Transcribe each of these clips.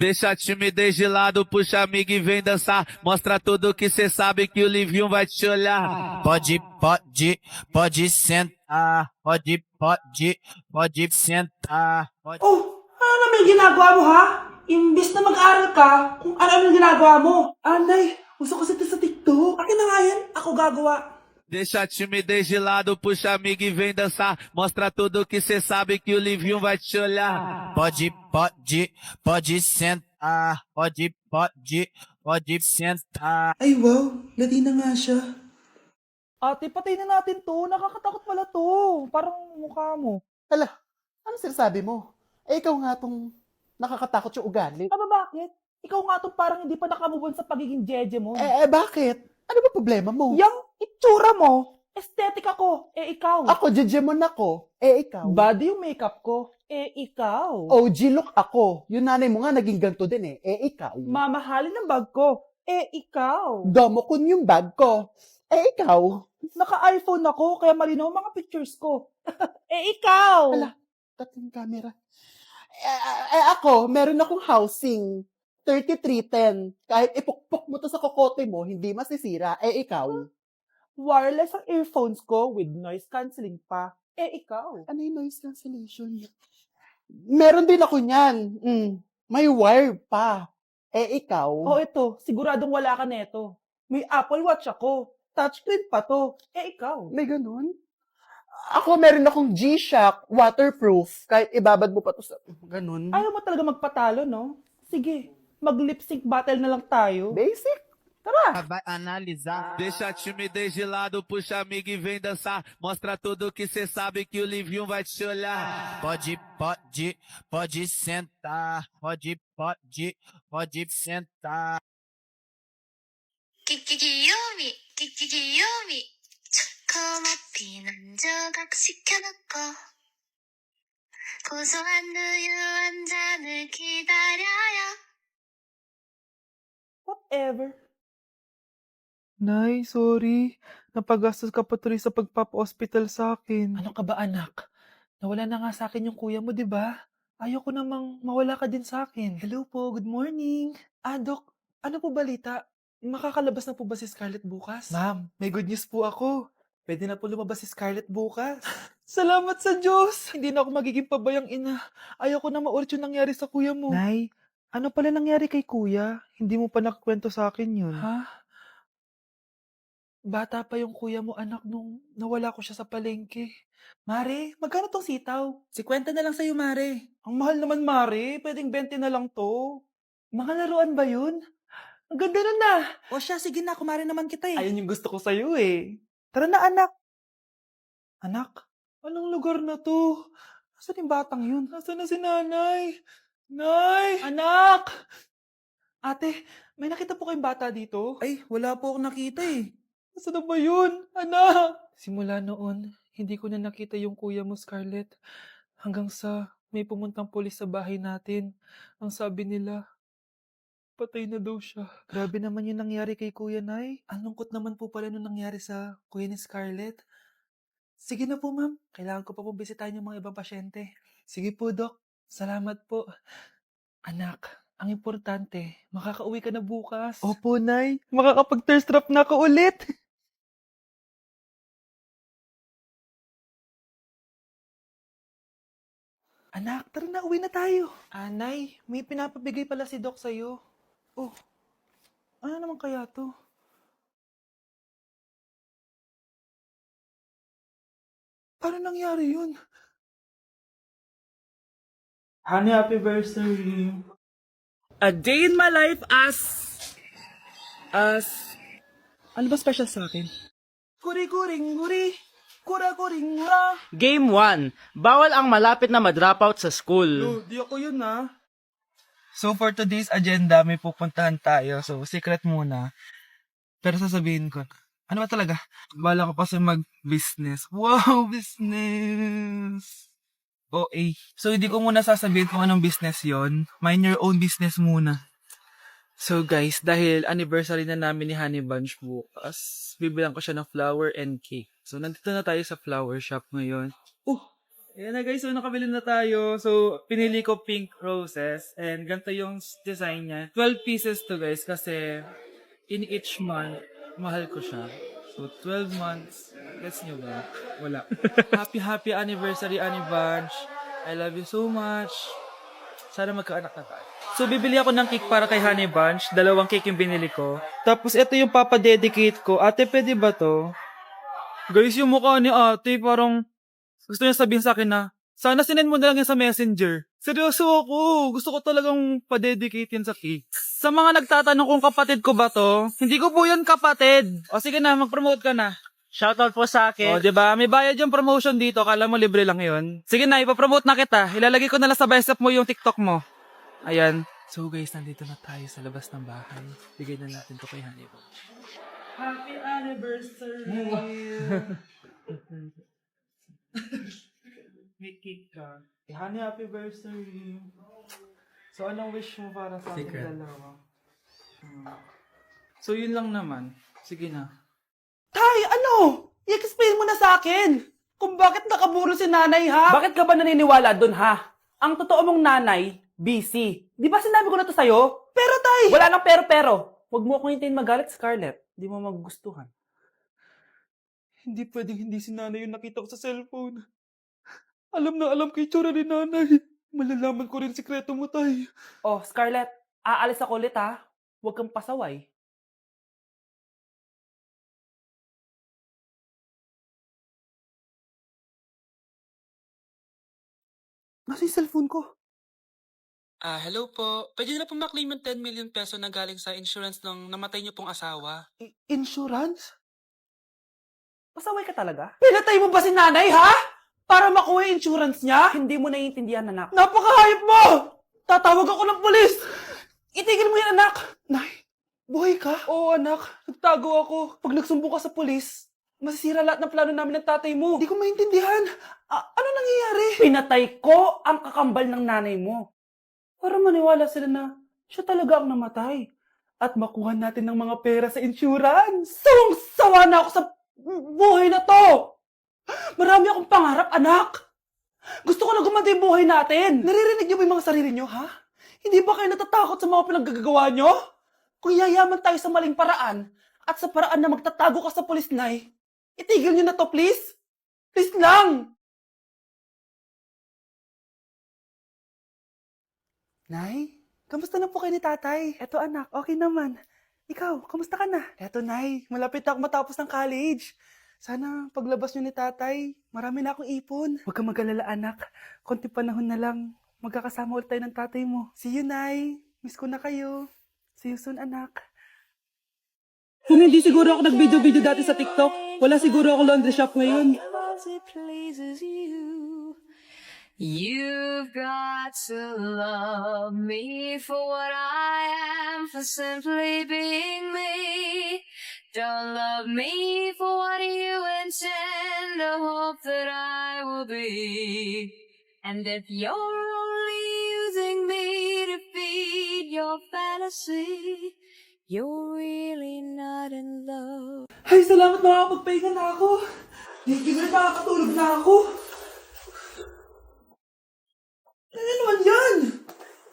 Deixa a timidez de lado, puxa amigo e vem dançar. Mostra tudo que cê sabe que o Livinho vai te olhar. Pode sentar. Pode sentar. Oh, ano naman yung ginagawa mo ha? Imbis na mag-aral ka, kung ano yung ginagawa mo. Anay, gusto ko sa TikTok. Akin na nga yan, ako gagawa. Deixa a timidez de lado, puxa amigo e vem dançar. Mostra tudo que cê sabe que o Livinho vai te olhar. Pode sentar. Pode sentar. Ay wow, Latina nga siya. Ate, patay na natin to. Nakakatakot pala to. Parang mukha mo. Hala, ano sinasabi mo? Eh, ikaw nga tong nakakatakot yung ugali. Aba, bakit? Ikaw nga to parang hindi pa nakamubon sa pagiging jeje mo. Bakit? Ano ba problema mo? Yang itsura mo. Aesthetic ako. Ikaw. Ako, jejemon ako. Ikaw. Body yung makeup ko. Ikaw. OG look ako. Yung nanay mo nga naging ganito din ikaw. Mamahalin ng bag ko. Ikaw. Domo kun yung bag ko. Ikaw. Naka-iPhone ako, kaya malinaw ang mga pictures ko. Ikaw. Hala, tatlong camera. Ako, meron akong housing. 3310. Kahit ipukpok mo to sa kokote mo, hindi masisira. Ikaw. Wireless ang earphones ko with noise cancelling pa. Ikaw. Ano yung noise cancellation? Meron din ako niyan. May wire pa. Ikaw. Oh, ito. Siguradong wala ka neto. May Apple Watch ako. Touchscreen pa to. Ikaw. May ganun? Ako, meron akong G-Shock, waterproof. Kahit ibabad mo pa to sa... Ganun. Ayaw mo talaga magpatalo, no? Sige, mag-lip sync battle na lang tayo. Basic. Tara! Vai analisar. Deixa a timidez de lado, puxa amigo e vem dançar. Mostra tudo que cê sabe que o Livinho vai te olhar. Pode sentar. Pode sentar. キキキヨミ、キキキヨミ. Como 피난저각 시켜놓고 고소한 우유 한 잔을 기다려요. Whatever. Nay, sorry. Napagastos ka pa tuloy sa pagpapa-hospital sa akin. Ano ka ba, anak? Nawala na nga sa akin yung kuya mo, di ba? Ayoko namang mawala ka din sa akin. Hello po, good morning. Dok, ano po balita? Makakalabas na po ba si Scarlett bukas? Ma'am, may good news po ako. Pwede na po lumabas si Scarlett bukas. Salamat sa Diyos! Hindi na ako magiging pabayang ina. Ayoko na maulit yung nangyari sa kuya mo. Nay, ano pala nangyari kay kuya? Hindi mo pa nakakwento sa akin yun. Ha? Bata pa yung kuya mo, anak, nung nawala ko siya sa palengke. Mare, magkano tong sitaw? 50 na lang sa'yo, Mare. Ang mahal naman, Mare. Pwedeng 20 na lang to. Mga laruan ba yun? Ang ganda nun na. O siya, sige na, kumare naman kita eh. Ayun yung gusto ko sa'yo eh. Tara na, anak. Anak, anong lugar na to? Nasaan yung batang yun? Nasaan na si nanay? Nay! Anak! Ate, may nakita po kayong bata dito? Ay, wala po akong nakita eh. Nasaan na ba yun? Anak! Simula noon, hindi ko na nakita yung kuya mo, Scarlett. Hanggang sa may pumuntang pulis sa bahay natin. Ang sabi nila, patay na daw siya. Grabe naman yung nangyari kay Kuya Nay. Ang lungkot naman po pala nung nangyari sa kuya ni Scarlett. Sige na po, ma'am. Kailangan ko pa po bisitahin yung mga ibang pasyente. Sige po, Dok. Salamat po. Anak, ang importante, makakauwi ka na bukas. Opo, Nay. Makakapag-thirst trap na ako ulit. Anak, tara na, uwi na tayo. Nay, may pinapabigay pala si Doc sa'yo. Oh, ano naman kaya to? Paano nangyari yun? Honey, happy birthday. A day in my life as... Ano ba special sa akin? Guri-guring guri. Kura-guring gura. Game 1. Bawal ang malapit na ma-dropout sa school. Di ako yun ah. So for today's agenda, may pupuntahan tayo. So secret muna. Pero sasabihin ko, ano ba talaga? Bala ko kasi mag-business. Wow, business! OA. So hindi ko muna sasabihin kung anong business yon. Mind your own business muna. So guys, dahil anniversary na namin ni Honey Bunch bukas, bibilang ko siya ng flower and cake. So nandito na tayo sa flower shop ngayon. Ayan na guys, so nakabili na tayo. So, pinili ko pink roses. And ganito yung design niya. 12 pieces to guys kasi in each month, mahal ko siya. So, 12 months. Gets nyo ba? Wala. Happy anniversary, Annie Bunch. I love you so much. Sana magkaanak na tayo. So, bibili ako ng cake para kay Honey Bunch. 2 cake yung binili ko. Tapos, ito yung papadedicate ko. Ate, pwede ba to? Guys, yung mukha ni ate, parang gusto niya sabihin sa akin na, sana sinend mo na lang yan sa messenger. Seryoso ako. Gusto ko talagang padedicate yan sa cake. Sa mga nagtatanong kung kapatid ko ba to, hindi ko po yan kapatid. O sige na, mag-promote ka na. Shoutout po sa akin. O, diba? May bayad yung promotion dito. Kala mo libre lang yun. Sige na, ipapromote na kita. Ilalagay ko na lang sa bicep mo yung TikTok mo. Ayan. So guys, nandito na tayo sa labas ng bahay. Bigay na natin to kay Honey Bunch. Happy anniversary! May cake ka. Honey, happy anniversary! So, anong wish mo para sa ating dalawa? So, yun lang naman. Sige na. Tay, ano? I-explain mo na sa akin. Kung bakit nakaburo si nanay, ha? Bakit ka ba naniniwala dun, ha? Ang totoo mong nanay, busy. Di ba sinabi ko na to sa'yo? Pero tay! Wala nang pero. Huwag mo akong hintayin magalit, Scarlett. Di mo magugustuhan. Hindi pwedeng hindi si nanay yung nakita ko sa cellphone. Alam na alam kay tsura ni nanay. Malalaman ko rin sikreto mo, tay. Oh, Scarlett, aalis ako ulit, ha? Huwag kang pasaway. Nasa yung cellphone ko. Hello po. Pwede na po maklaim yung 10 million peso na galing sa insurance ng namatay niyo pong asawa. Insurance? Pasaway ka talaga? Pinatay mo ba si nanay, ha? Para makuha yung insurance niya? Hindi mo naiintindihan, anak. Napakahayop mo! Tatawag ako ng pulis! Itigil mo yan, anak! Nay, buhay ka? Oo, anak. Nagtago ako. Pag nagsumbong ka sa pulis, masisira lahat ng plano namin ng tatay mo. Hindi ko maintindihan. Ano nangyayari? Pinatay ko ang kakambal ng nanay mo. Para maniwala sila na siya talaga ang namatay. At makuha natin ng mga pera sa insurance. Sawang-sawa na ako sa buhay na to! Marami akong pangarap, anak! Gusto ko na gumanda yung buhay natin! Naririnig niyo ba yung mga sarili niyo, ha? Hindi ba kayo natatakot sa mga pinaggagawa niyo? Kung yayaman tayo sa maling paraan at sa paraan na magtatago ka sa pulis, Nay, itigil niyo na to, please! Please lang! Nay, kamusta na po kayo ni tatay? Eto anak, okay naman. Ikaw, kamusta ka na? Eto Nay, malapit na ako matapos ng college. Sana paglabas niyo ni tatay, marami na akong ipon. Huwag kang mag-alala anak, konti panahon na lang. Magkakasama ulit tayo ng tatay mo. See you, Nay. Miss ko na kayo. See you soon, anak. Kung hindi siguro ako nag-video-video dati sa TikTok, wala siguro ako laundry shop ngayon. You've got to love me for what I am, for simply being me. Don't love me for what you intend, to hope that I will be. And if you're only using me to feed your fantasy, you're really not in love. Ay, salamat na makapagpahinga na ako. Hindi ko na makakatulog na ako. Ano naman yan?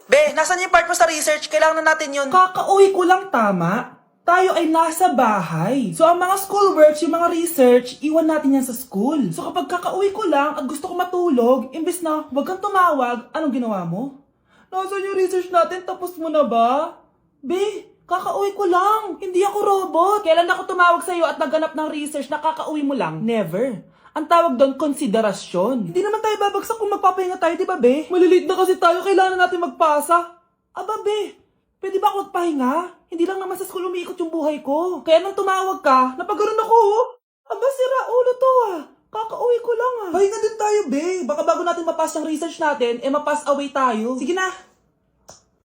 Be, nasan yung part mo sa research? Kailangan na natin yun. Kakauwi ko lang, tama. Tayo ay nasa bahay. So, ang mga schoolworks, yung mga research, iwan natin yan sa school. So, kapag kakauwi ko lang at gusto ko matulog, imbes na wag kang tumawag, anong ginawa mo? Nasaan yung research natin? Tapos mo na ba? Be, kakauwi ko lang. Hindi ako robot. Kailan ako tumawag sa'yo at nagganap ng research na kakauwi mo lang? Never. Ang tawag doon, konsiderasyon. Hindi naman tayo babagsak kung magpapahinga tayo, di ba, be? Maliliit na kasi tayo, kailangan natin magpasa. Aba, be, pwede ba ako magpahinga? Hindi lang naman sa school umiikot yung buhay ko. Kaya nang tumawag ka, napagano'n ako, oh. Aba, sira ulo to, ah. Kakauwi ko lang, ah. Pahinga din tayo, be. Baka bago natin mapass yung research natin, mapass away tayo. Sige na.